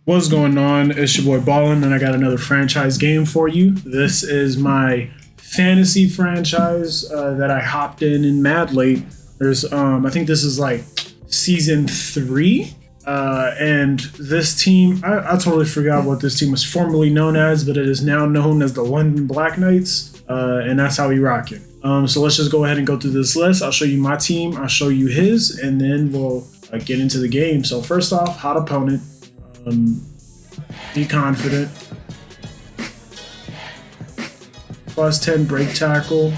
What's going on? It's your boy Ballin, and I got another franchise game for you. This is my fantasy franchise that I hopped in mad late. There's, I think this is like season 3, and this team, I totally forgot what this team was formerly known as, but it is now known as the London Black Knights, and that's how we rockin'. So let's just go ahead and go through this list. I'll show you my team, I'll show you his, and then we'll get into the game. So first off, hot opponent. Be confident. +10 break tackle.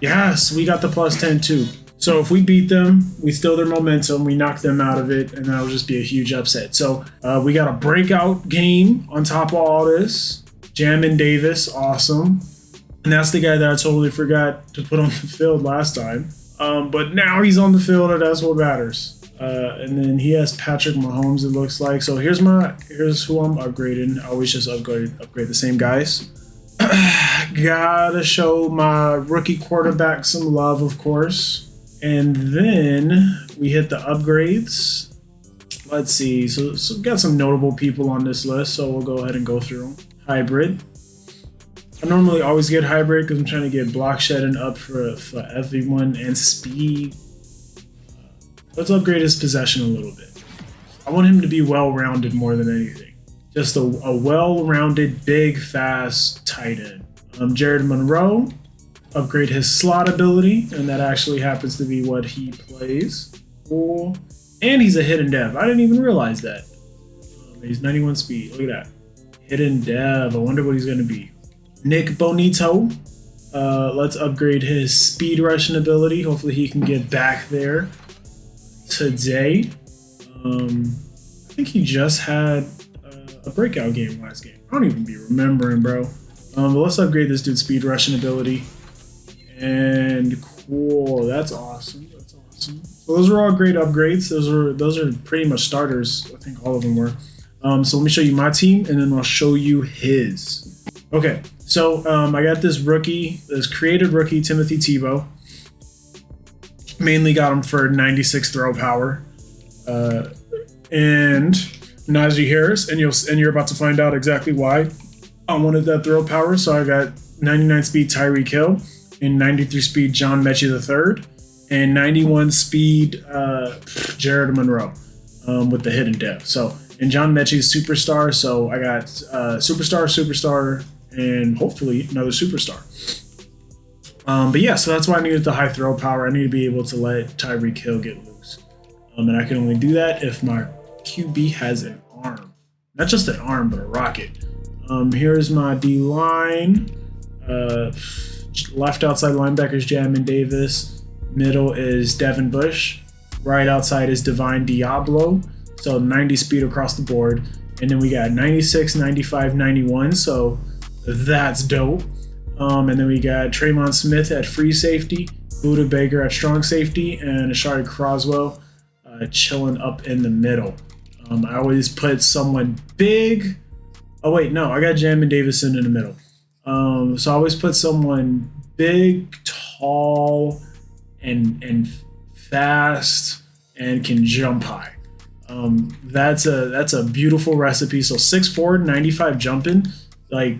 Yes, we got the +10 too. So if we beat them, we steal their momentum, we knock them out of it, and that'll just be a huge upset. So we got a breakout game on top of all this. Jamin Davis, awesome. And that's the guy that I totally forgot to put on the field last time. But now he's on the field, and that's what matters. And then he has Patrick Mahomes, it looks like. So here's who I'm upgrading. I always just upgrade the same guys. Gotta show my rookie quarterback some love, of course. And then we hit the upgrades. Let's see. So we got some notable people on this list, so we'll go ahead and go through them. Hybrid. I normally always get hybrid because I'm trying to get block shedding up for everyone and speed. Let's upgrade his possession a little bit. I want him to be well-rounded more than anything. Just a well-rounded, big, fast tight end. Jared Monroe, upgrade his slot ability, and that actually happens to be what he plays. Cool. And he's a hidden dev. I didn't even realize that. He's 91 speed. Look at that. Hidden dev. I wonder what he's going to be. Nick Bonito. Let's upgrade his speed rushing ability. Hopefully he can get back there today. I think he just had a breakout game last game. I don't even be remembering, bro. But let's upgrade this dude's speed rushing ability. And cool, that's awesome. That's awesome. So those are all great upgrades. Those are pretty much starters. I think all of them were. So let me show you my team, and then I'll show you his. Okay, so I got this created rookie, Timothy Tebow. Mainly got him for 96 throw power, and Najee Harris, and you're about to find out exactly why I wanted that throw power. So I got 99 speed Tyreek Hill, and 93 speed John Mechie III, and 91 speed Jared Monroe with the hidden dev. So and John Mechie's superstar, so I got superstar, and hopefully another superstar. But yeah, so that's why I needed the high throw power. I need to be able to let Tyreek Hill get loose. And I can only do that if my QB has an arm. Not just an arm, but a rocket. Here's my D-line. Left outside linebacker is Jamin Davis. Middle is Devin Bush. Right outside is Divine Diablo. So 90 speed across the board. And then we got 96, 95, 91. So that's dope. And then we got Traymon Smith at free safety, Buda Baker at strong safety, and Ashari Croswell chilling up in the middle. I always put someone big. Oh wait, no, I got Jamin Davison in the middle. So I always put someone big, tall, and fast, and can jump high. That's a beautiful recipe. So 6'4", 95 jumping, like.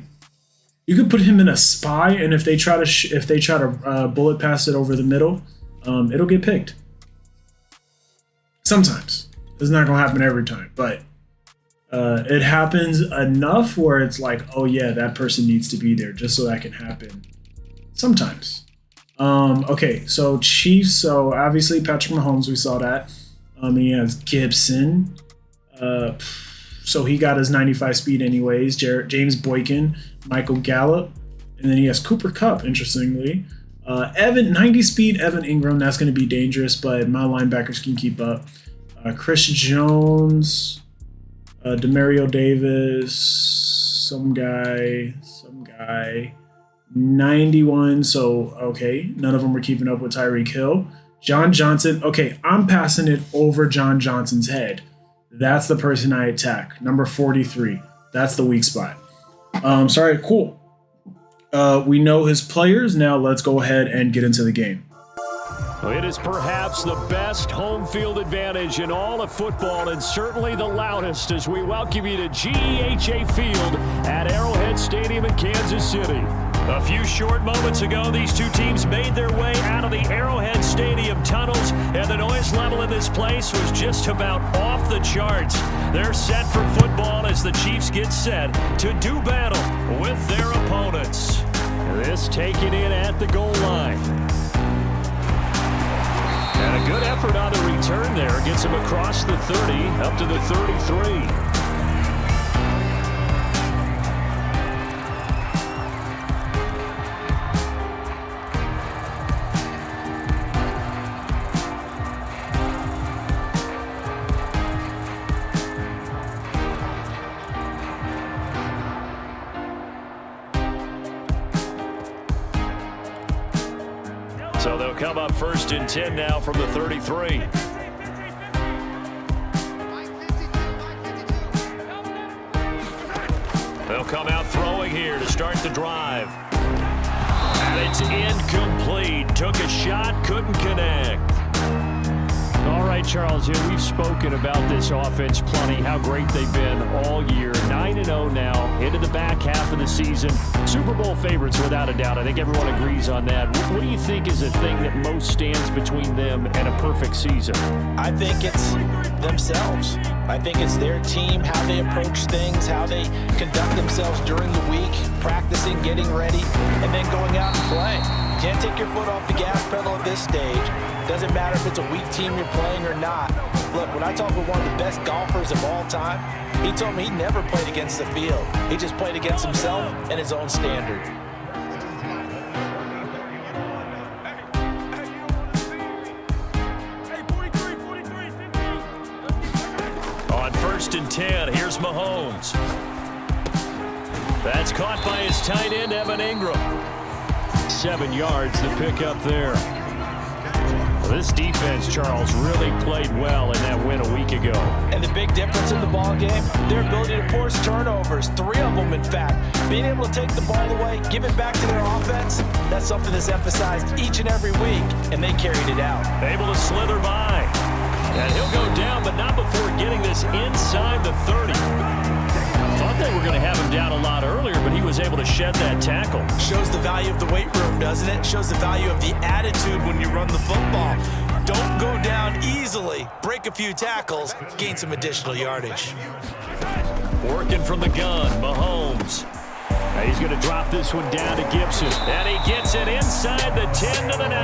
You could put him in a spy, and if they try to bullet pass it over the middle, it'll get picked. Sometimes it's not gonna happen every time, but it happens enough where it's like, oh yeah, that person needs to be there just so that can happen. Sometimes. Okay, so Chiefs. So obviously Patrick Mahomes, we saw that. He has Gibson. So he got his 95 speed anyways. James Boykin, Michael Gallup, and then he has Cooper Kupp, interestingly. Evan, 90 speed, Evan Ingram, that's going to be dangerous, but my linebackers can keep up. Chris Jones, Demario Davis, some guy, 91, so okay, none of them were keeping up with Tyreek Hill. John Johnson, okay, I'm passing it over John Johnson's head. That's the person I attack. Number 43. That's the weak spot. Sorry, cool. We know his players. Now let's go ahead and get into the game. It is perhaps the best home field advantage in all of football, and certainly the loudest, as we welcome you to GEHA Field at Arrowhead Stadium in Kansas City. A few short moments ago, these two teams made their way out of the Arrowhead Stadium tunnels, and the noise level in this place was just about off the charts. They're set for football as the Chiefs get set to do battle with their opponents. This taken in at the goal line. And a good effort on the return there. Gets him across the 30, up to the 33. So they'll come up 1st and 10 now from the 33. They'll come out throwing here to start the drive. And it's incomplete. Took a shot, couldn't connect. All right, Charles, we've spoken about this offense plenty, how great they've been all year. 9-0 now, into the back half of the season. Super Bowl favorites, without a doubt. I think everyone agrees on that. What do you think is the thing that most stands between them and a perfect season? I think it's themselves. I think it's their team, how they approach things, how they conduct themselves during the week, practicing, getting ready, and then going out and playing. Can't take your foot off the gas pedal at this stage. Doesn't matter if it's a weak team you're playing or not. Look, when I talk with one of the best golfers of all time, he told me he never played against the field. He just played against himself and his own standard. On 1st and 10, here's Mahomes. That's caught by his tight end, Evan Ingram. 7 yards, the pickup there. This defense, Charles, really played well in that win a week ago. And the big difference in the ball game, their ability to force turnovers, 3 of them in fact. Being able to take the ball away, give it back to their offense, that's something that's emphasized each and every week, and they carried it out. Able to slither by. And he'll go down, but not before getting this inside the 30. Thought they were going to have him down a lot earlier, but he was able to shed that tackle. Shows the value of the weight room, doesn't it? Shows the value of the attitude when you run the football. Don't go down easily. Break a few tackles, gain some additional yardage. Working from the gun, Mahomes. Now he's going to drop this one down to Gibson. And he gets it inside the 10 to the 9.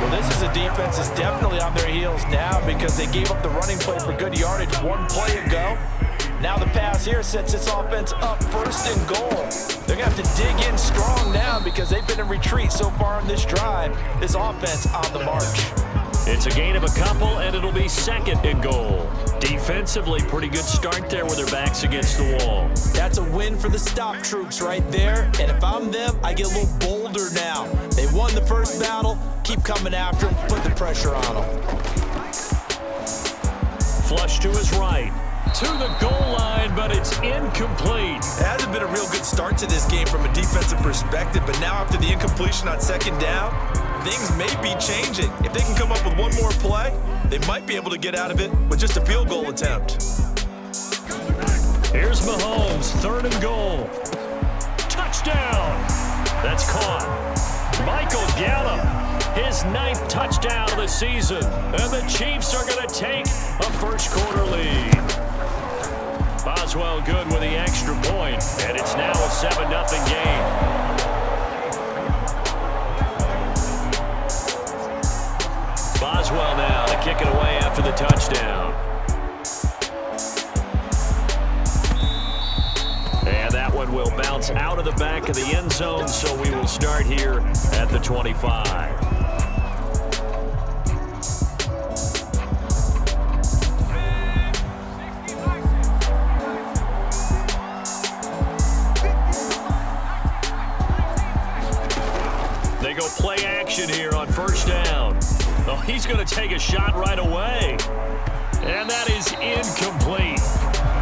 Well, this is a defense that's definitely on their heels now because they gave up the running play for good yardage 1 play ago. Now the pass here sets this offense up 1st and goal. They're going to have to dig in strong now because they've been in retreat so far on this drive. This offense on the march. It's a gain of a couple, and it'll be 2nd and goal. Defensively, pretty good start there with their backs against the wall. That's a win for the stop troops right there. And if I'm them, I get a little bolder now. They won the first battle. Keep coming after them. Put the pressure on them. Flush to his right. To the goal line, but it's incomplete. It hasn't been a real good start to this game from a defensive perspective, but now after the incompletion on 2nd down, things may be changing. If they can come up with one more play, they might be able to get out of it with just a field goal attempt. Here's Mahomes, 3rd and goal. Touchdown! That's caught. Michael Gallup, his 9th touchdown of the season, and the Chiefs are going to take a 1st quarter lead. Boswell good with the extra point, and it's now a 7-0 game. Boswell now to kick it away after the touchdown. And that one will bounce out of the back of the end zone, so we will start here at the 25. They go play action here on 1st down. Oh, he's going to take a shot right away. And that is incomplete.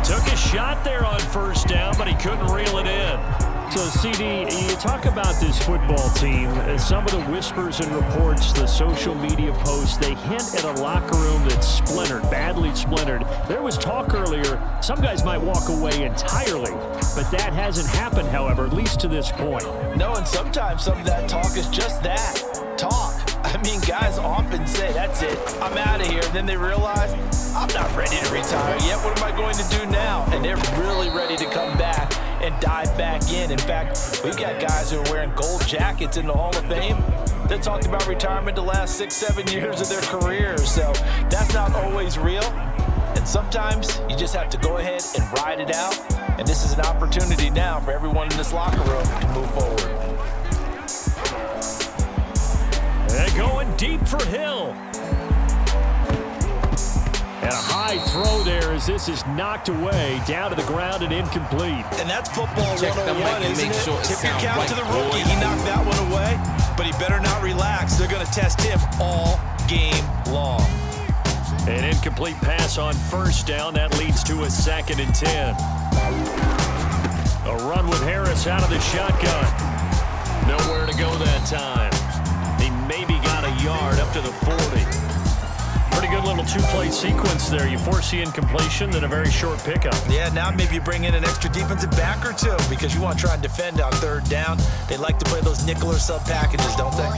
Took a shot there on 1st down, but he couldn't reel it in. So, CD, you talk about this football team, and some of the whispers and reports, the social media posts, they hint at a locker room that's splintered, badly splintered. There was talk earlier, some guys might walk away entirely, but that hasn't happened, however, at least to this point. No, and sometimes some of that talk is just that, talk. I mean, guys often say, that's it, I'm out of here. And then they realize, I'm not ready to retire yet. What am I going to do now? And they're really ready to come back and dive back in. In fact, we've got guys who are wearing gold jackets in the Hall of Fame. They're talking about retirement the last 6-7 years of their careers. So that's not always real. And sometimes you just have to go ahead and ride it out. And this is an opportunity now for everyone in this locker room to move forward. They're going deep for Hill. And a high throw there as this is knocked away, down to the ground and incomplete. And that's football 101, isn't it? Tip your cap to the rookie. He knocked that one away, but he better not relax. They're going to test him all game long. An incomplete pass on first down. That leads to a 2nd and 10. A run with Harris out of the shotgun. Nowhere to go that time. He maybe got a yard up to the 40. Pretty good little two-play sequence there. You force the incompletion, then a very short pickup. Yeah, now maybe you bring in an extra defensive back or two because you want to try and defend on 3rd down. They like to play those nickel or sub packages, don't they?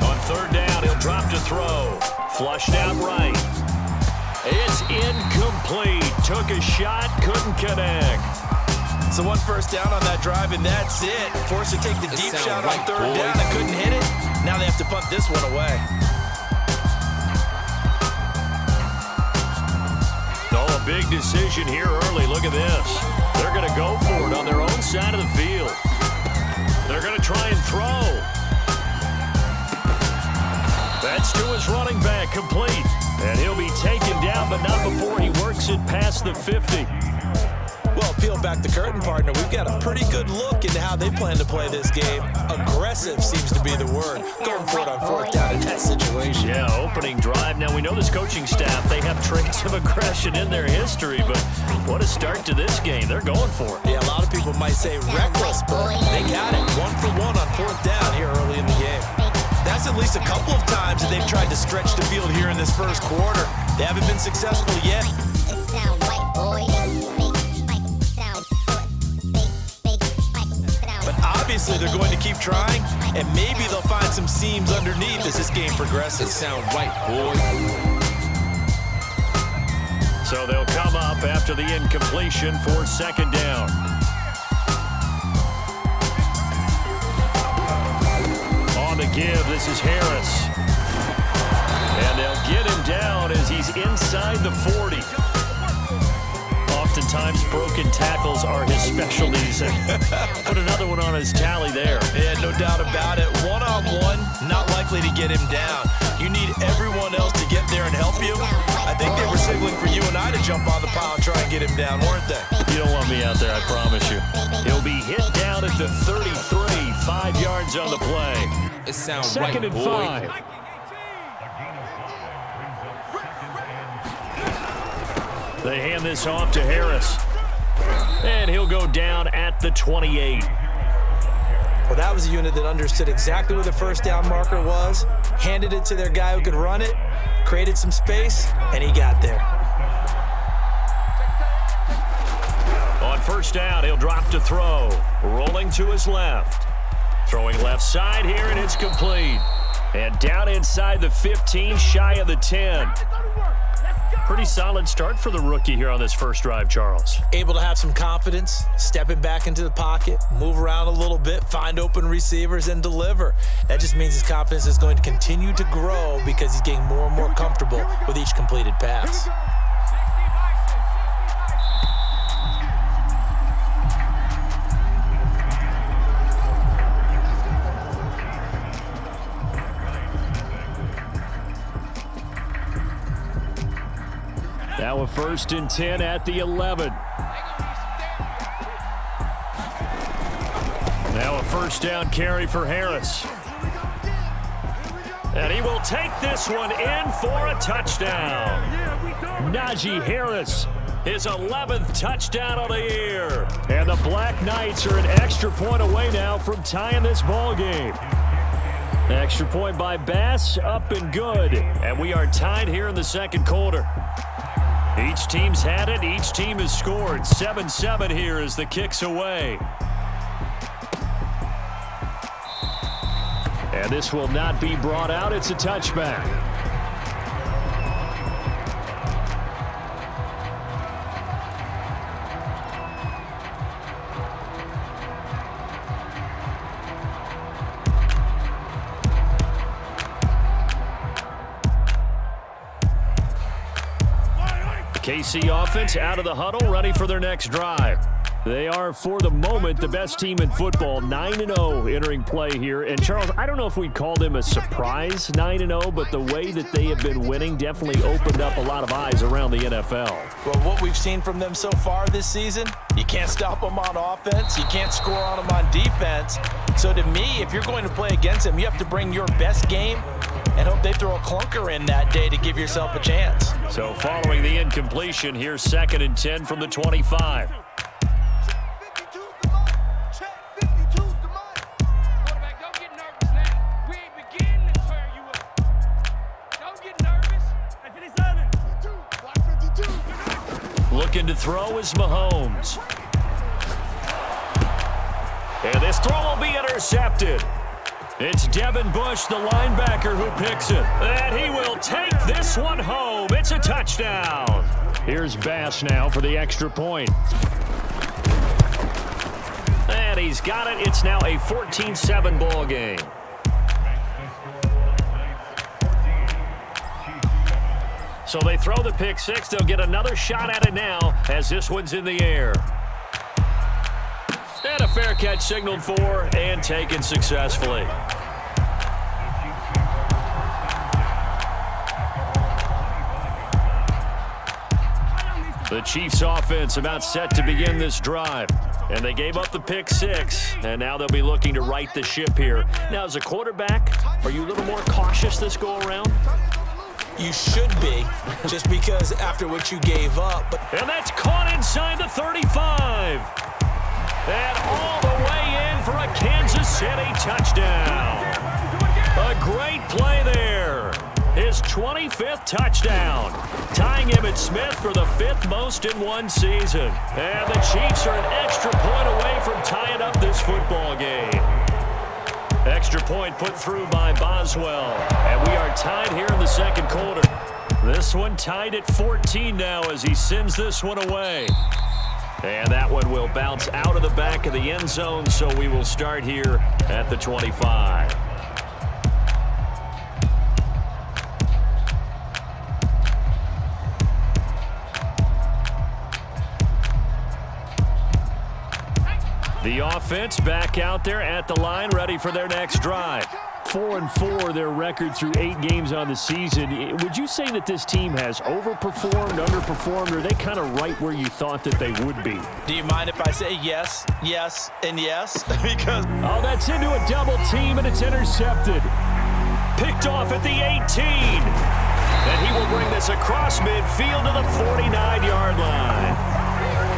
On 3rd down, he'll drop to throw. Flushed out right. It's incomplete. Took a shot, couldn't connect. So 1 first down on that drive, and that's it. Forced to take the deep shot on 3rd down and couldn't hit it. Now they have to punt this one away. Oh, a big decision here early. Look at this. They're going to go for it on their own side of the field. They're going to try and throw. That's to his running back, complete. And he'll be taken down, but not before he works it past the 50. Well, peel back the curtain, partner. We've got a pretty good look into how they plan to play this game. Aggressive seems to be the word. Going for it on 4th down in that situation. Yeah, opening drive. Now, we know this coaching staff, they have traits of aggression in their history, but what a start to this game. They're going for it. Yeah, a lot of people might say reckless, but they got it. 1 for 1 on 4th down here early in the game. That's at least a couple of times that they've tried to stretch the field here in this first quarter. They haven't been successful yet. But obviously they're going to keep trying, and maybe they'll find some seams underneath as this game progresses. Sound right, boy. So they'll come up after the incompletion for 2nd down. On the give, this is Harris. And they'll get him down as he's inside the 40. Oftentimes, broken tackles are his specialties. And put another one on his tally there. Yeah, no doubt about it. One-on-one, not likely to get him down. You need everyone else to get there and help you. I think they were signaling for you and I to jump on the pile and try and get him down, weren't they? You don't want me out there, I promise you. He'll be hit down at the 33, 5 yards on the play. It sounds 2nd right, and boy. 5. They hand this off to Harris. And he'll go down at the 28. Well, that was a unit that understood exactly where the 1st down marker was, handed it to their guy who could run it, created some space, and he got there. On 1st down, he'll drop to throw. Rolling to his left. Throwing left side here, and it's complete. And down inside the 15, shy of the 10. Pretty solid start for the rookie here on this first drive, Charles. Able to have some confidence, stepping back into the pocket, move around a little bit, find open receivers, and deliver. That just means his confidence is going to continue to grow because he's getting more and more comfortable with each completed pass. Now a 1st and 10 at the 11. Now a 1st down carry for Harris. And he will take this one in for a touchdown. Najee Harris, his 11th touchdown of the year. And the Black Knights are an extra point away now from tying this ball game. Extra point by Bass, up and good. And we are tied here in the second quarter. Each team's had it. Each team has scored. 7-7 here as the kick's away. And this will not be brought out. It's a touchback. KC offense out of the huddle, ready for their next drive. They are, for the moment, the best team in football, 9-0 entering play here. And, Charles, I don't know if we'd call them a surprise 9-0, but the way that they have been winning definitely opened up a lot of eyes around the NFL. Well, what we've seen from them so far this season, you can't stop them on offense. You can't score on them on defense. So, to me, if you're going to play against them, you have to bring your best game and hope they throw a clunker in that day to give yourself a chance. So, following the incompletion, here's 2nd and 10 from the 25. Looking to throw is Mahomes. And this throw will be intercepted. It's Devin Bush, the linebacker, who picks it. And he will take this one home. It's a touchdown. Here's Bass now for the extra point. And he's got it. It's now a 14-7 ball game. So they throw the pick six. They'll get another shot at it now as this one's in the air. And a fair catch signaled for and taken successfully. The Chiefs offense about set to begin this drive. And they gave up the pick six, and now they'll be looking to right the ship here. Now, as a quarterback, are you a little more cautious this go around? You should be, just because after what you gave up. And that's caught inside the 35. And all the way in for a Kansas City touchdown. A great play there. His 25th touchdown, tying Emmitt Smith for the 5th most in one season. And the Chiefs are an extra point away from tying up this football game. Extra point put through by Boswell. And we are tied here in the second quarter. This one tied at 14 now as he sends this one away. And that one will bounce out of the back of the end zone, so we will start here at the 25. The offense back out there at the line, ready for their next drive. 4-4, their record through 8 games on the season. Would you say that this team has overperformed, underperformed, or are they kind of right where you thought that they would be? Do you mind if I say yes, yes, and yes? Because oh, that's into a double team, and it's intercepted. Picked off at the 18. And he will bring this across midfield to the 49-yard line.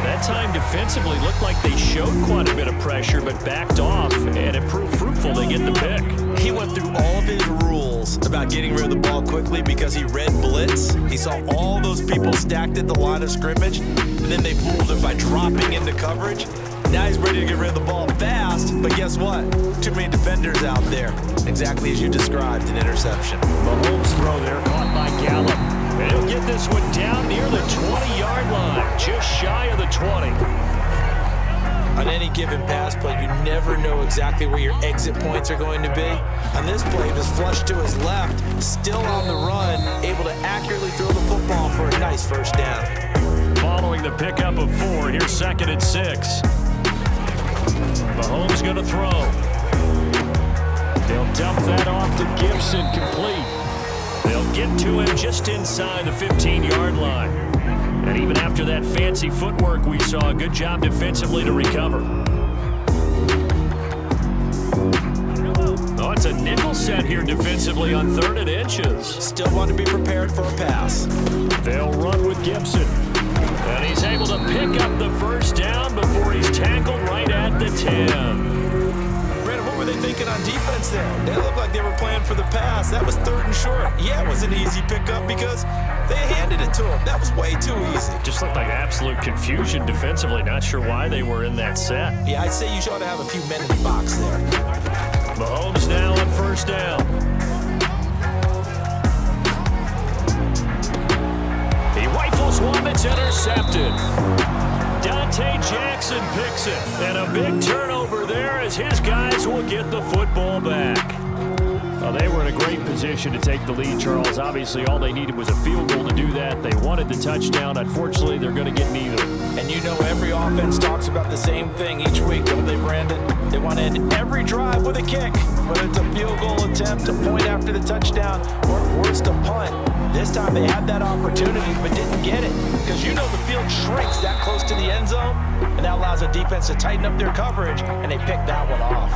That time defensively looked like they showed quite a bit of pressure, but backed off, and it proved fruitful. They get the pick. He went through all of his rules about getting rid of the ball quickly because he read blitz. He saw all those people stacked at the line of scrimmage, and then they fooled him by dropping into coverage. Now he's ready to get rid of the ball fast, but guess what? Too many defenders out there. Exactly as you described, an interception. Mahomes throw there, caught by Gallup. And he'll get this one down near the 20-yard line, just shy of the 20. On any given pass play, you never know exactly where your exit points are going to be. On this play, he was flushed to his left, still on the run, able to accurately throw the football for a nice first down. Following the pickup of 4, here's 2nd and 6. Mahomes going to throw. They'll dump that off to Gibson, complete. They'll get to him just inside the 15-yard line. And even after that fancy footwork we saw, a good job defensively to recover. Oh, it's a nickel set here defensively on 3rd and inches. Still want to be prepared for a pass. They'll run with Gibson. And he's able to pick up the first down before he's tackled right at the 10. Brandon, what were they thinking on defense there? They looked like they were playing for the pass. That was 3rd and short. Yeah, it was an easy pickup because they handed it to him. That was way too easy. Just looked like absolute confusion defensively. Not sure why they were in that set. Yeah, I'd say you ought to have a few men in the box there. Mahomes now on 1st down. He rifles one that's intercepted. Dante Jackson picks it. And a big turnover there as his guys will get the football back. Well, they were in a great position to take the lead, Charles. Obviously, all they needed was a field goal to do that. They wanted the touchdown. Unfortunately, they're going to get neither. And you know every offense talks about the same thing each week, don't they, Brandon? They want to end every drive with a kick. Whether it's a field goal attempt, a point after the touchdown, or worst, a punt. This time they had that opportunity but didn't get it. Because you know the field shrinks that close to the end zone, and that allows a defense to tighten up their coverage, and they picked that one off.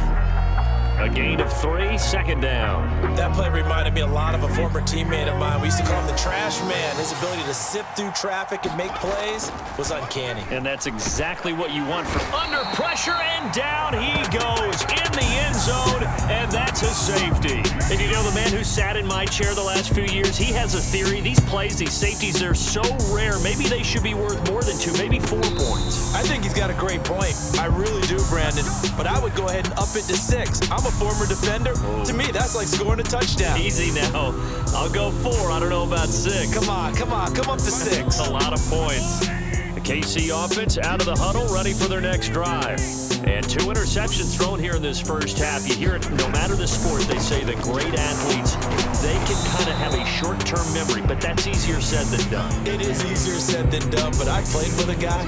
A gain of 3, 2nd down. That play reminded me a lot of a former teammate of mine. We used to call him the trash man. His ability to sift through traffic and make plays was uncanny. And that's exactly what you want from under pressure, and down he goes in the end zone, and that's a safety. And you know, the man who sat in my chair the last few years, he has a theory. These plays, these safeties, they're so rare. Maybe they should be worth more than 2, maybe 4 points. I think he's got a great point. I really do, Brandon. But I would go ahead and up it to 6. I'm a former defender. Oh. To me, that's like scoring a touchdown. Easy now. I'll go 4. I don't know about 6. Come on, come up to 6. A lot of points. The KC offense out of the huddle, ready for their next drive. And 2 interceptions thrown here in this first half. You hear it, no matter the sport, they say that great athletes, they can kind of have a short-term memory, but that's easier said than done. It is easier said than done, but I played with a guy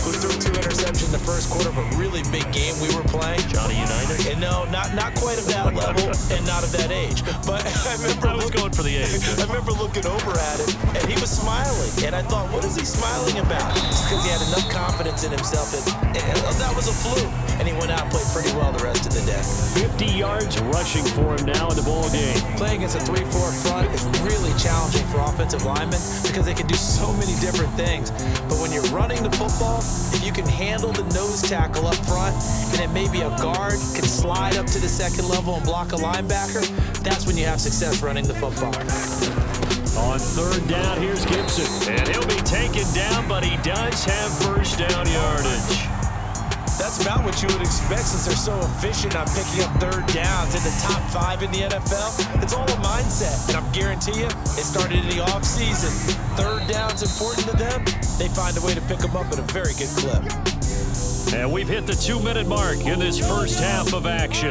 who threw 2 interceptions in the first quarter of a really big game we were playing. Johnny Unitas? And no, not quite of that level and not of that age. But I was going for the age. I remember looking over at him, and he was smiling. And I thought, what is he smiling about? It's because he had enough confidence in himself that was a fluke. And he went out and played pretty well the rest of the day. 50 yards rushing for him now in the ball game. Playing against a 3-4 front is really challenging for offensive linemen because they can do so many different things. But when you're running the football, if you can handle the nose tackle up front, and then maybe a guard can slide up to the 2nd level and block a linebacker, that's when you have success running the football. On 3rd down, here's Gibson. And he'll be taken down, but he does have first down yardage. That's about what you would expect since they're so efficient on picking up 3rd downs in the top 5 in the NFL. It's all a mindset, and I'm guarantee you, it started in the offseason. 3rd down's important to them. They find a way to pick them up at a very good clip. And we've hit the 2-minute mark in this first half of action.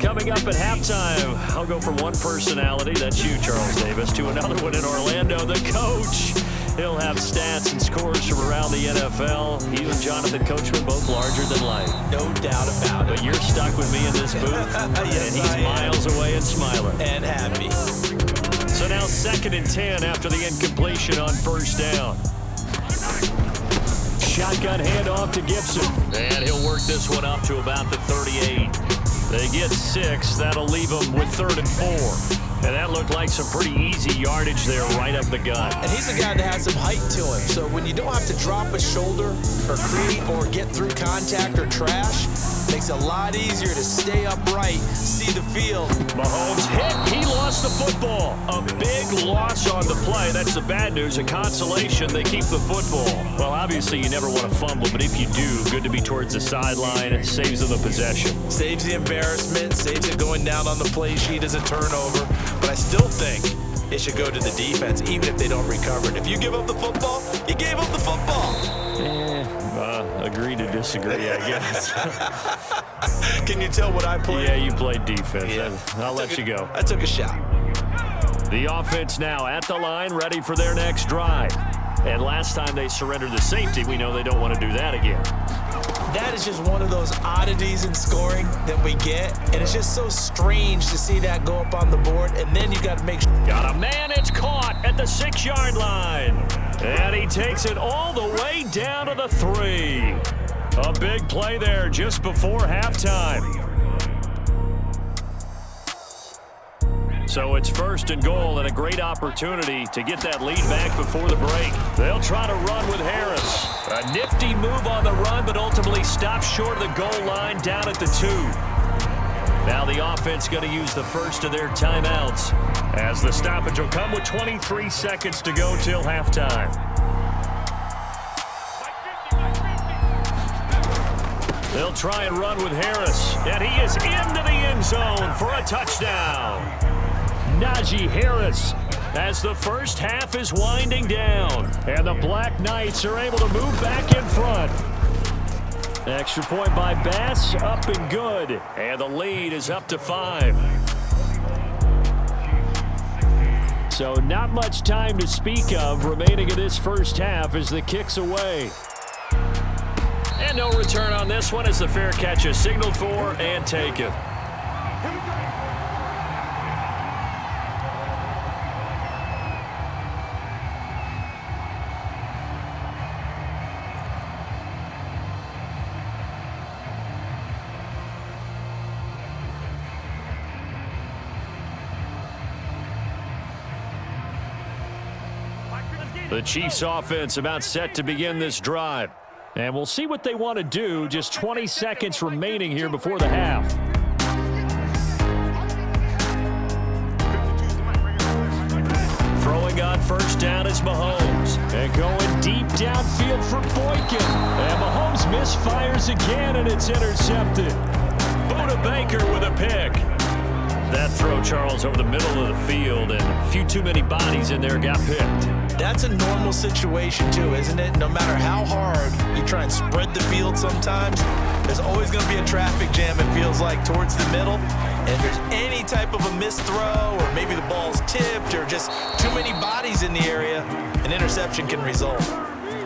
Coming up at halftime, I'll go from one personality, that's you, Charles Davis, to another one in Orlando, the coach. He'll have stats and scores from around the NFL. He and Jonathan Coachman both larger than life. No doubt about it. But you're stuck with me in this booth, Yes, and he's miles away and smiling. And happy. So now 2nd and 10 after the incompletion on 1st down. Shotgun handoff to Gibson. And he'll work this one up to about the 38. They get 6. That'll leave them with 3rd and 4. And that looked like some pretty easy yardage there right up the gut. And he's a guy that has some height to him. So when you don't have to drop a shoulder or create or get through contact or trash, makes it a lot easier to stay upright, see the field. Mahomes hit. He lost the football. A big loss on the play. That's the bad news. A consolation, they keep the football. Well, obviously you never want to fumble, but if you do, good to be towards the sideline. It saves them the possession. Saves the embarrassment, saves it going down on the play sheet as a turnover. But I still think it should go to the defense, even if they don't recover it. If you give up the football, you gave up the football. Agree to disagree, I guess. Can you tell what I played? Yeah, you played defense. Yeah. I'll let you go. I took a shot. The offense now at the line, ready for their next drive. And last time they surrendered the safety, we know they don't want to do that again. That is just one of those oddities in scoring that we get, and it's just so strange to see that go up on the board, and then you got to make sure. Got a man, it's caught at the 6-yard line. And he takes it all the way down to the 3. A big play there just before halftime. So it's 1st and goal and a great opportunity to get that lead back before the break. They'll try to run with Harris. A nifty move on the run, but ultimately stops short of the goal line down at the 2. Now the offense going to use the first of their timeouts, as the stoppage will come with 23 seconds to go till halftime. They'll try and run with Harris, and he is into the end zone for a touchdown. Najee Harris, as the first half is winding down, and the Black Knights are able to move back in front. Extra point by Bass, up and good, and the lead is up to 5. So not much time to speak of remaining in this first half as the kick's away. And no return on this one as the fair catch is signaled for and taken. The Chiefs offense about set to begin this drive. And we'll see what they want to do. Just 20 seconds remaining here before the half. Throwing on first down is Mahomes. And going deep downfield for Boykin. And Mahomes misfires again, and it's intercepted. Buda Baker with a pick. That throw, Charles, over the middle of the field, and a few too many bodies in there got picked. That's a normal situation too, isn't it? No matter how hard you try and spread the field sometimes, there's always going to be a traffic jam, it feels like, towards the middle. And if there's any type of a missed throw, or maybe the ball's tipped, or just too many bodies in the area, an interception can result.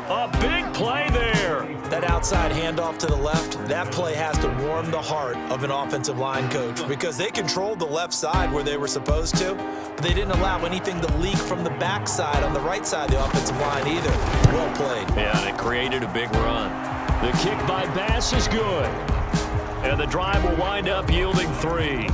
A big play there. That outside handoff to the left, that play has to warm the heart of an offensive line coach, because they controlled the left side where they were supposed to, but they didn't allow anything to leak from the backside on the right side of the offensive line either. Well played. Yeah, and it created a big run. The kick by Bass is good. And the drive will wind up yielding 3.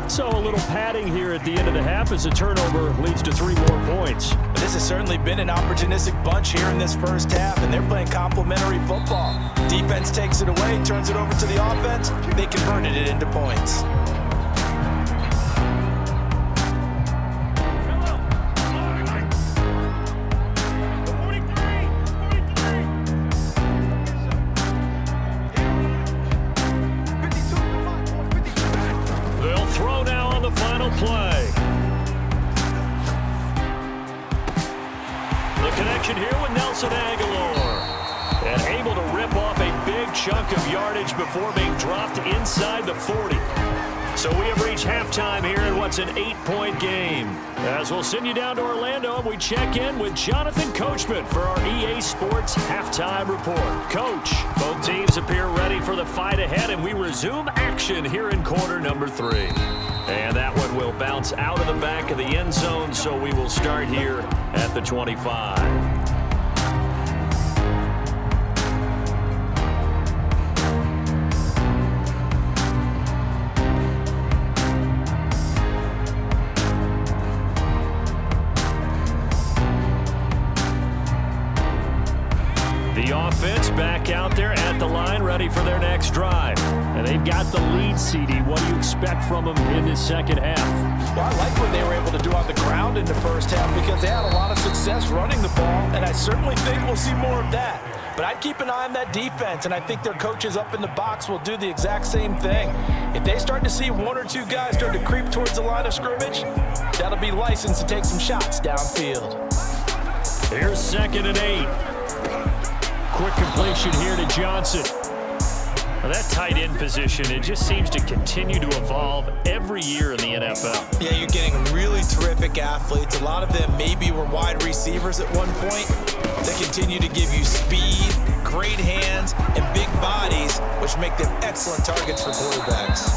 So a little padding here at the end of the half as a turnover leads to 3 more points. This has certainly been an opportunistic bunch here in this first half, and they're playing complementary football. Defense takes it away, turns it over to the offense. They converted it into points. Play. The connection here with Nelson Aguilar. And able to rip off a big chunk of yardage before being dropped inside the 40. So we have reached halftime here in what's an 8-point game. As we'll send you down to Orlando, and we check in with Jonathan Coachman for our EA Sports Halftime Report. Coach, both teams appear ready for the fight ahead, and we resume action here in quarter number 3. And that one will bounce out of the back of the end zone, so we will start here at the 25. The offense back out there at the line, ready for their next drive. And they've got the lead, CD. What do you expect from them in this second half? Well, I like what they were able to do on the ground in the first half, because they had a lot of success running the ball, and I certainly think we'll see more of that. But I'd keep an eye on that defense, and I think their coaches up in the box will do the exact same thing. If they start to see 1 or 2 guys start to creep towards the line of scrimmage, that'll be licensed to take some shots downfield. Here's 2nd and 8. Quick completion here to Johnson. Now that tight end position, it just seems to continue to evolve every year in the NFL. Yeah, you're getting really terrific athletes. A lot of them maybe were wide receivers at one point. They continue to give you speed, great hands, and big bodies, which make them excellent targets for quarterbacks.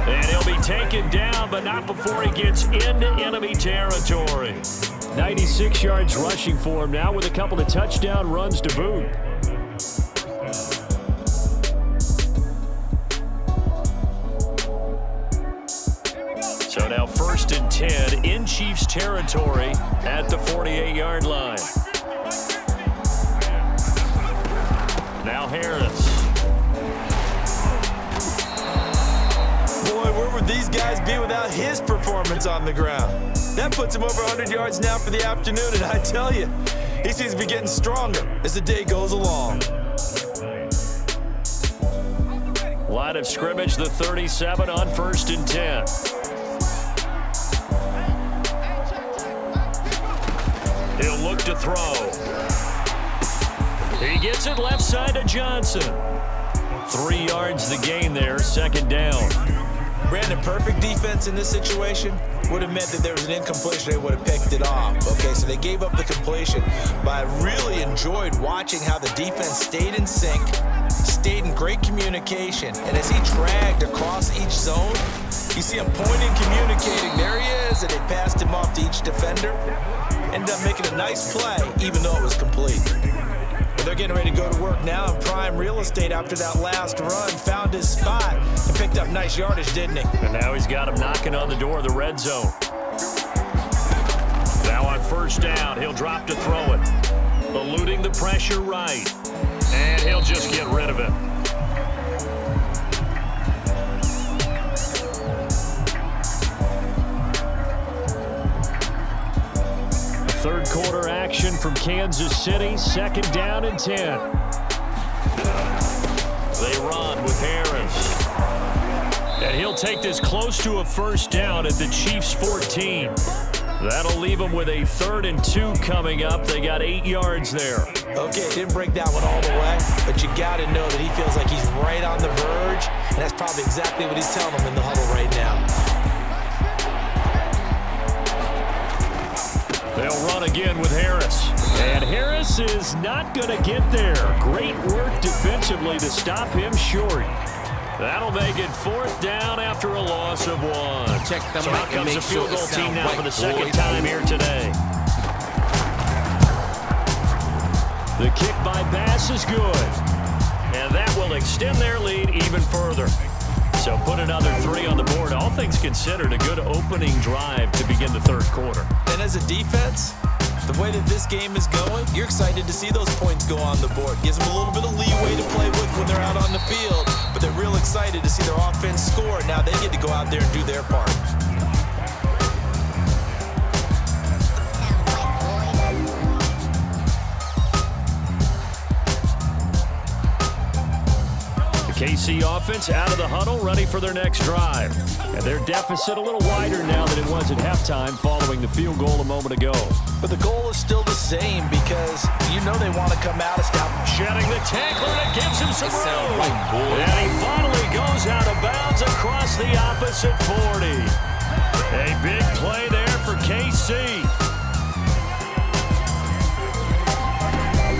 And he'll be taken down, but not before he gets into enemy territory. 96 yards rushing for him now with a couple of touchdown runs to boot. So now 1st 1st and 10 in Chiefs territory at the 48-yard line. Now Harris. Boy, where would these guys be without his performance on the ground? That puts him over 100 yards now for the afternoon, and I tell you, he seems to be getting stronger as the day goes along. Line of scrimmage, the 37 on 1st and 10. He'll look to throw. He gets it left side to Johnson. 3 yards the gain there, 2nd down. Brandon, perfect defense in this situation would have meant that there was an incompletion. They would have picked it off. Okay, so they gave up the completion. But I really enjoyed watching how the defense stayed in sync, stayed in great communication. And as he dragged across each zone, you see him pointing, communicating. There he is, and they passed him off to each defender. Ended up making a nice play, even though it was complete. But they're getting ready to go to work now in prime real estate after that last run. Found his spot and picked up nice yardage, didn't he? And now he's got him knocking on the door of the red zone. Now on 1st down, he'll drop to throw it. Eluding the pressure right. And he'll just get rid of it. Third quarter action from Kansas City. 2nd down and 10. They run with Harris. And he'll take this close to a 1st down at the Chiefs' 14. That'll leave them with a 3rd and 2 coming up. They got 8 yards there. Okay, didn't break that one all the way, but you got to know that he feels like he's right on the verge, and that's probably exactly what he's telling them in the huddle right now. They'll run again with Harris. And Harris is not going to get there. Great work defensively to stop him short. That'll make it 4th down after a loss of 1. Check the So mic out and comes make the sure field it goal team sound now right, for the boys. 2nd time here today. The kick by Bass is good. And that will extend their lead even further. So put another 3 on the board. All things considered, a good opening drive to begin the 3rd quarter. And as a defense, the way that this game is going, you're excited to see those points go on the board. Gives them a little bit of leeway to play with when they're out on the field, but they're real excited to see their offense score. Now they get to go out there and do their part. KC offense out of the huddle, ready for their next drive. And their deficit a little wider now than it was at halftime following the field goal a moment ago. But the goal is still the same because you know they want to come out and stop. Shedding the tackler, and it gives him some room. Right, boy. And he finally goes out of bounds across the opposite 40. A big play there for KC.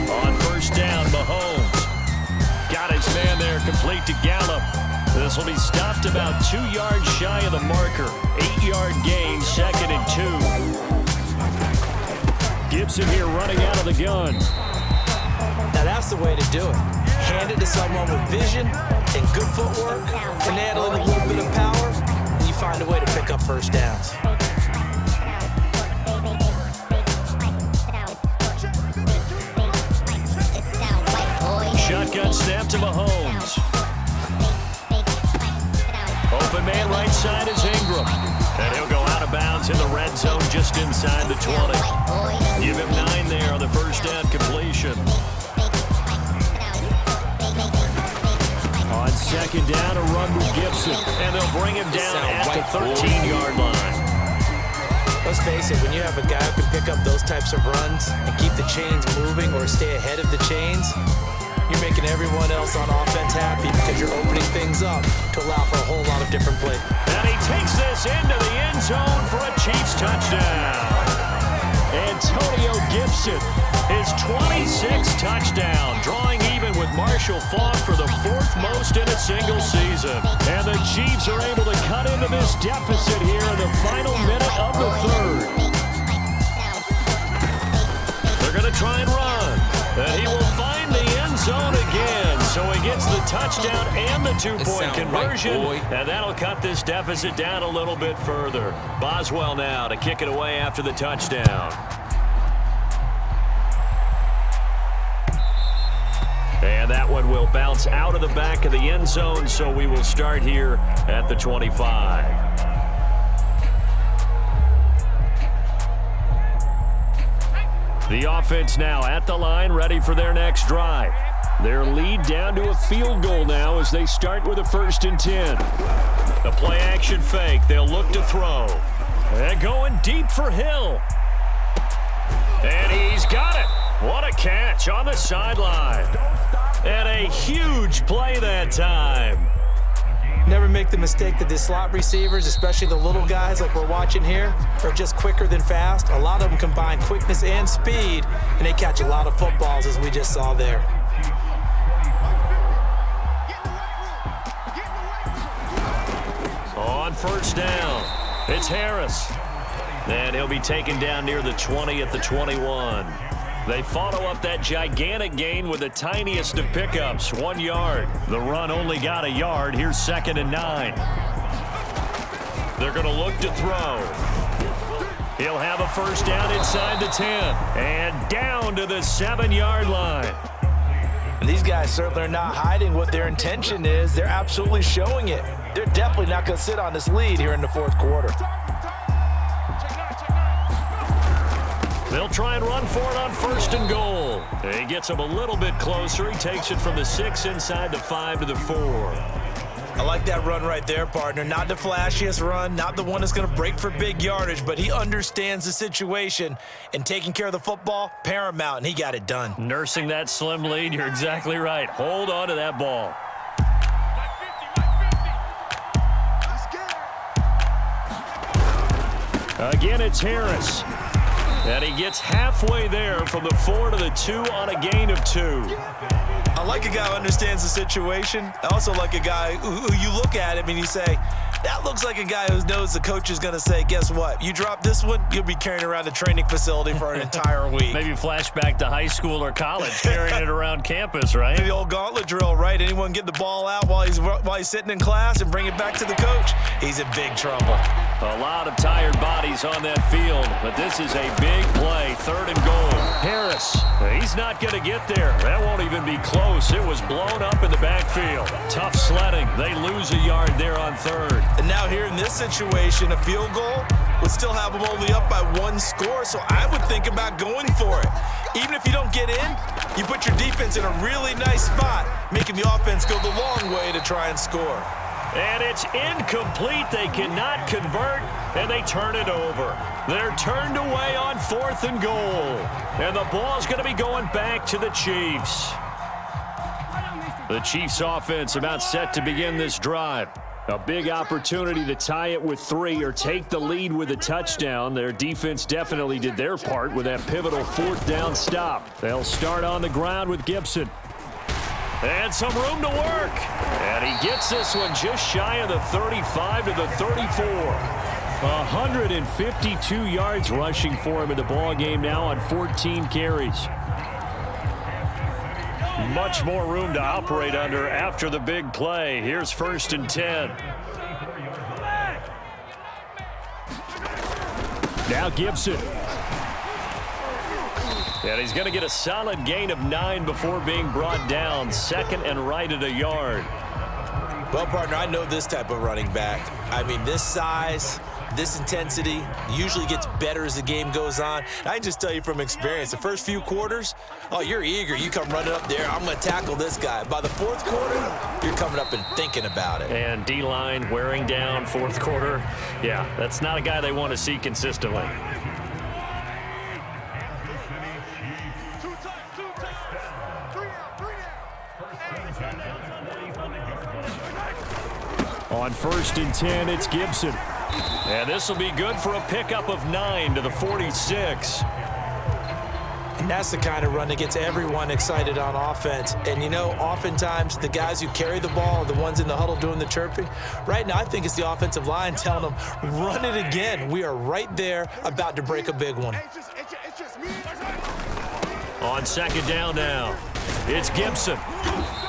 On 1st down, Mahomes. Got his man there, complete to Gallup. This will be stopped about 2 yards shy of the marker. 8-yard gain, 2nd and 2. Gibson here running out of the gun. Now that's the way to do it. Hand it to someone with vision and good footwork, and add a little bit of power, and you find a way to pick up 1st downs. Shotgun snap to Mahomes. Open man right side is Ingram. And he'll go out of bounds in the red zone just inside the 20. Give him 9 there on the 1st down completion. On 2nd down, a run with Gibson. And they'll bring him down at the 13-yard line. Let's face it, when you have a guy who can pick up those types of runs and keep the chains moving or stay ahead of the chains, you're making everyone else on offense happy because you're opening things up to allow for a whole lot of different plays. And he takes this into the end zone for a Chiefs touchdown. Antonio Gibson, his 26th touchdown, drawing even with Marshall Faulk for the 4th most in a single season. And the Chiefs are able to cut into this deficit here in the final minute of the 3rd. They're going to try and run. And he will find the end zone again. So he gets the touchdown. touchdown and the two-point conversion. Right, and that'll cut this deficit down a little bit further. Boswell now to kick it away after the touchdown. And that one will bounce out of the back of the end zone, so we will start here at the 25. The offense now at the line, ready for their next drive. Their lead down to a field goal now as they start with a 1st and 10. The play action fake. They'll look to throw. And going deep for Hill. And he's got it. What a catch on the sideline. And a huge play that time. Never make the mistake that the slot receivers, especially the little guys like we're watching here, are just quicker than fast. A lot of them combine quickness and speed, and they catch a lot of footballs, as we just saw there. On 1st down, it's Harris. And he'll be taken down near the 20 at the 21. They follow up that gigantic gain with the tiniest of pickups, 1 yard. The run only got a yard. Here's 2nd and 9. They're going to look to throw. He'll have a 1st down inside the 10 and down to the 7-yard line. And these guys certainly are not hiding what their intention is. They're absolutely showing it. They're definitely not going to sit on this lead here in the 4th quarter. They'll try and run for it on 1st and goal. He gets him a little bit closer. He takes it from the 6 inside the 5 to the 4. I like that run right there, partner. Not the flashiest run, not the one that's going to break for big yardage, but he understands the situation, and taking care of the football, paramount, and he got it done. Nursing that slim lead, you're exactly right. Hold on to that ball. Again, it's Harris. And he gets halfway there from the 4 to the 2 on a gain of 2. I like a guy who understands the situation. I also like a guy who you look at him and you say, that looks like a guy who knows the coach is going to say, guess what? You drop this one, you'll be carrying around the training facility for an entire week. Maybe flashback to high school or college, carrying it around campus, right? The old gauntlet drill, right? Anyone get the ball out while he's sitting in class and bring it back to the coach? He's in big trouble. A lot of tired bodies on that field, but this is a big play, 3rd and goal. Harris, he's not going to get there. That won't even be close. It was blown up in the backfield. Tough sledding. They lose a yard there on 3rd. And now here in this situation, a field goal would still have them only up by 1 score, so I would think about going for it. Even if you don't get in, you put your defense in a really nice spot, making the offense go the long way to try and score. And it's incomplete. They cannot convert, and they turn it over. They're turned away on 4th and goal. And the ball's going to be going back to the Chiefs. The Chiefs offense about set to begin this drive. A big opportunity to tie it with 3 or take the lead with a touchdown. Their defense definitely did their part with that pivotal 4th down stop. They'll start on the ground with Gibson. And some room to work. And he gets this one just shy of the 35 to the 34. 152 yards rushing for him in the ball game now on 14 carries. Much more room to operate under after the big play. Here's 1st and 10. Now Gibson. And he's going to get a solid gain of 9 before being brought down. 2nd and right at a yard. Well, partner, I know this type of running back. I mean, this size, this intensity usually gets better as the game goes on. I can just tell you from experience, the first few quarters, oh, you're eager. You come running up there, I'm going to tackle this guy. By the 4th quarter, you're coming up and thinking about it. And D-line wearing down 4th quarter. Yeah, that's not a guy they want to see consistently. On 1st and 10, it's Gibson. And this will be good for a pickup of 9 to the 46. And that's the kind of run that gets everyone excited on offense. And, you know, oftentimes the guys who carry the ball are the ones in the huddle doing the chirping. Right now, I think it's the offensive line telling them, run it again. We are right there about to break a big one. On 2nd down now, it's Gibson.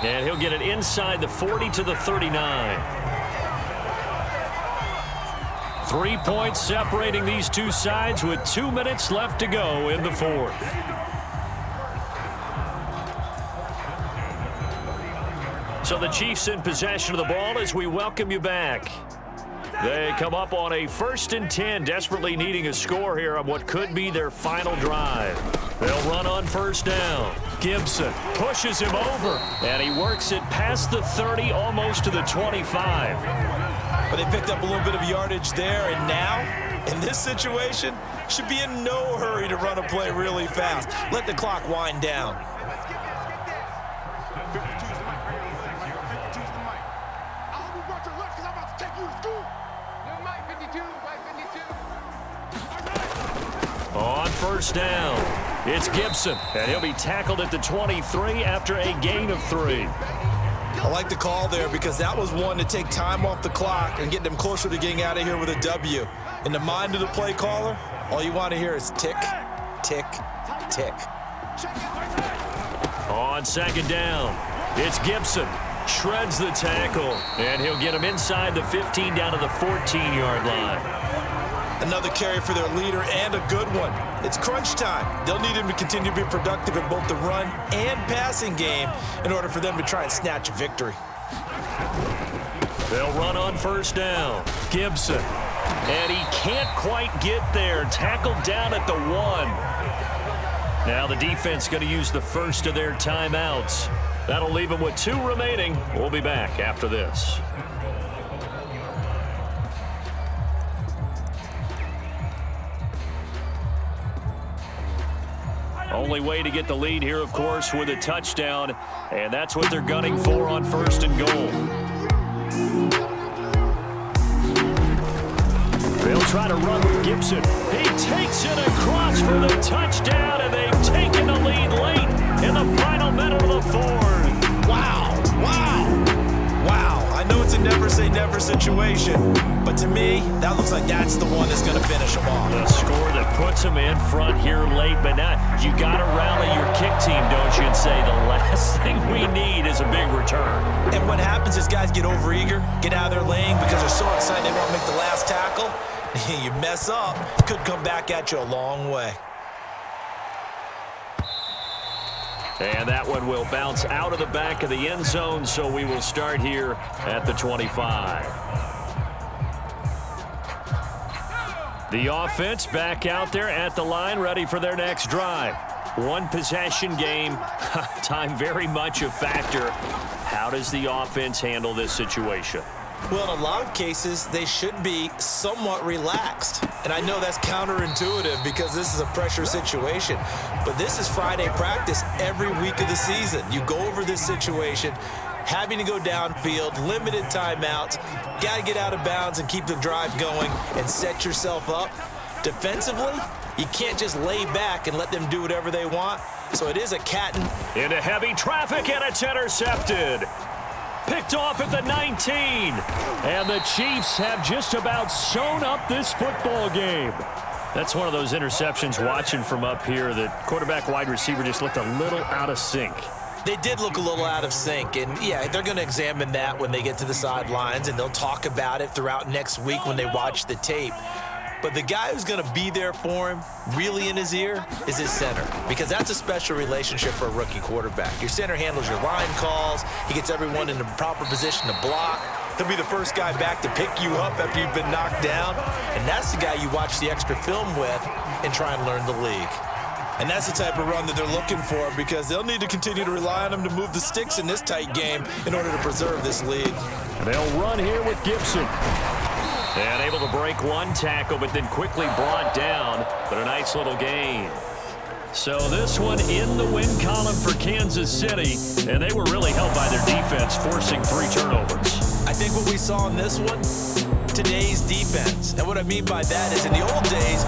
And he'll get it inside the 40 to the 39. 3 points separating these two sides with 2 minutes left to go in the fourth. So the Chiefs in possession of the ball as we welcome you back. They come up on a 1st and 10, desperately needing a score here on what could be their final drive. They'll run on 1st down. Gibson pushes him over, and he works it past the 30, almost to the 25. But they picked up a little bit of yardage there, and now, in this situation, should be in no hurry to run a play really fast. Let the clock wind down. On 1st down, it's Gibson, and he'll be tackled at the 23 after a gain of 3. I like the call there because that was one to take time off the clock and get them closer to getting out of here with a W. In the mind of the play caller, all you want to hear is tick, tick, tick. On 2nd down, it's Gibson. Shreds the tackle, and he'll get him inside the 15 down to the 14-yard line. Another carry for their leader and a good one. It's crunch time. They'll need him to continue to be productive in both the run and passing game in order for them to try and snatch a victory. They'll run on 1st down. Gibson. And he can't quite get there. Tackled down at the 1. Now the defense going to use the first of their timeouts. That'll leave them with 2 remaining. We'll be back after this. Only way to get the lead here, of course, with a touchdown, and that's what they're gunning for on 1st and goal. They'll try to run with Gibson. He takes it across for the touchdown, and they've taken the lead late in the final minute of the 4th. Wow, wow, wow. I know it's a never-say-never situation, but to me, that looks like that's the one that's going to finish them off. The score that puts them in front here late, but not. You got to rally your kick team, don't you, and say the last thing we need is a big return. And what happens is guys get overeager, get out of their lane because they're so excited they want to make the last tackle. You mess up, it could come back at you a long way. And that one will bounce out of the back of the end zone, so we will start here at the 25. The offense back out there at the line, ready for their next drive. 1 possession game, time very much a factor. How does the offense handle this situation? Well, in a lot of cases, they should be somewhat relaxed. And I know that's counterintuitive because this is a pressure situation. But this is Friday practice every week of the season. You go over this situation, having to go downfield, limited timeouts, got to get out of bounds and keep the drive going and set yourself up. Defensively, you can't just lay back and let them do whatever they want. So it is a cat and... Into heavy traffic, and it's intercepted. Picked off at the 19. And the Chiefs have just about sewn up this football game. That's one of those interceptions watching from up here that quarterback wide receiver just looked a little out of sync. They did look a little out of sync, and yeah, they're going to examine that when they get to the sidelines, and they'll talk about it throughout next week when they watch the tape. But the guy who's going to be there for him, really in his ear, is his center, because that's a special relationship for a rookie quarterback. Your center handles your line calls. He gets everyone in the proper position to block. He'll be the first guy back to pick you up after you've been knocked down, and that's the guy you watch the extra film with and try and learn the league. And that's the type of run that they're looking for, because they'll need to continue to rely on him to move the sticks in this tight game in order to preserve this lead. They'll run here with Gibson. And able to break 1 tackle, but then quickly brought down, but a nice little gain. So this one in the win column for Kansas City, and they were really helped by their defense, forcing 3 turnovers. I think what we saw in this one, today's defense. And what I mean by that is in the old days,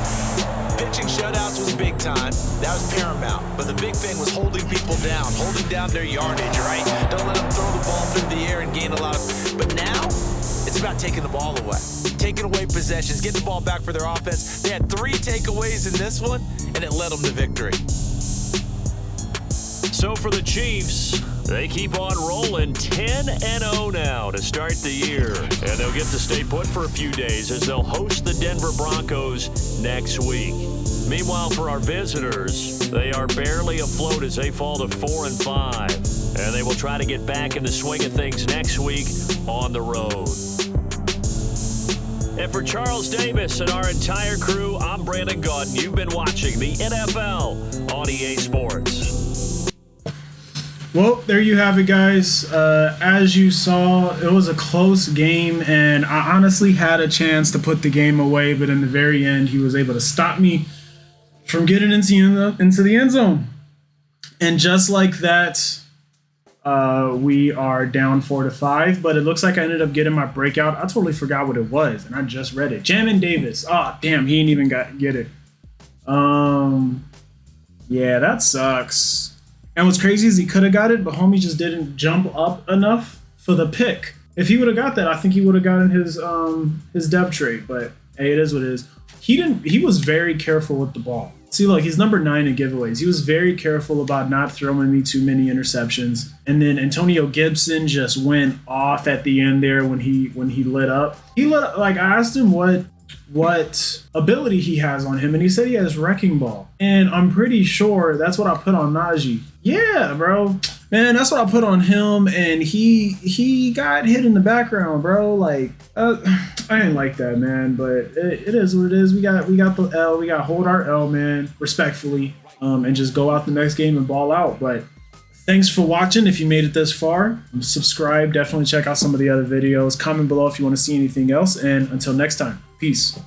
pitching shutouts was big time. That was paramount. But the big thing was holding people down, holding down their yardage, right? Don't let them throw the ball through the air and gain a lot of... But now, it's about taking the ball away. Taking away possessions, getting the ball back for their offense. They had 3 takeaways in this one, and it led them to victory. So for the Chiefs, they keep on rolling 10-0 now to start the year. And they'll get to stay put for a few days as they'll host the Denver Broncos next week. Meanwhile, for our visitors, they are barely afloat as they fall to 4-5. And they will try to get back in the swing of things next week on the road. And for Charles Davis and our entire crew, I'm Brandon Gaudin. You've been watching the NFL on EA Sports. Well, there you have it, guys. As you saw, it was a close game, and I honestly had a chance to put the game away, but in the very end, he was able to stop me from getting into the end zone. And just like that, we are down 4-5, but it looks like I ended up getting my breakout. I totally forgot what it was, and I just read it. Jamin Davis. Oh, damn, he didn't even get it. Yeah, that sucks. And what's crazy is he could have got it, but homie just didn't jump up enough for the pick. If he would have got that, I think he would have gotten his dev trait. But hey, it is what it is. He was very careful with the ball. See, look, he's number 9 in giveaways. He was very careful about not throwing me too many interceptions. And then Antonio Gibson just went off at the end there when he lit up. He lit up, like, I asked him what ability he has on him, and he said he has wrecking ball. And I'm pretty sure that's what I put on Najee. Yeah, bro. Man, that's what I put on him, and he got hit in the background, bro. Like, I didn't like that, man, but it is what it is. We got the L. We got to hold our L, man, respectfully, and just go out the next game and ball out. But thanks for watching. If you made it this far, subscribe. Definitely check out some of the other videos. Comment below if you want to see anything else. And until next time, peace.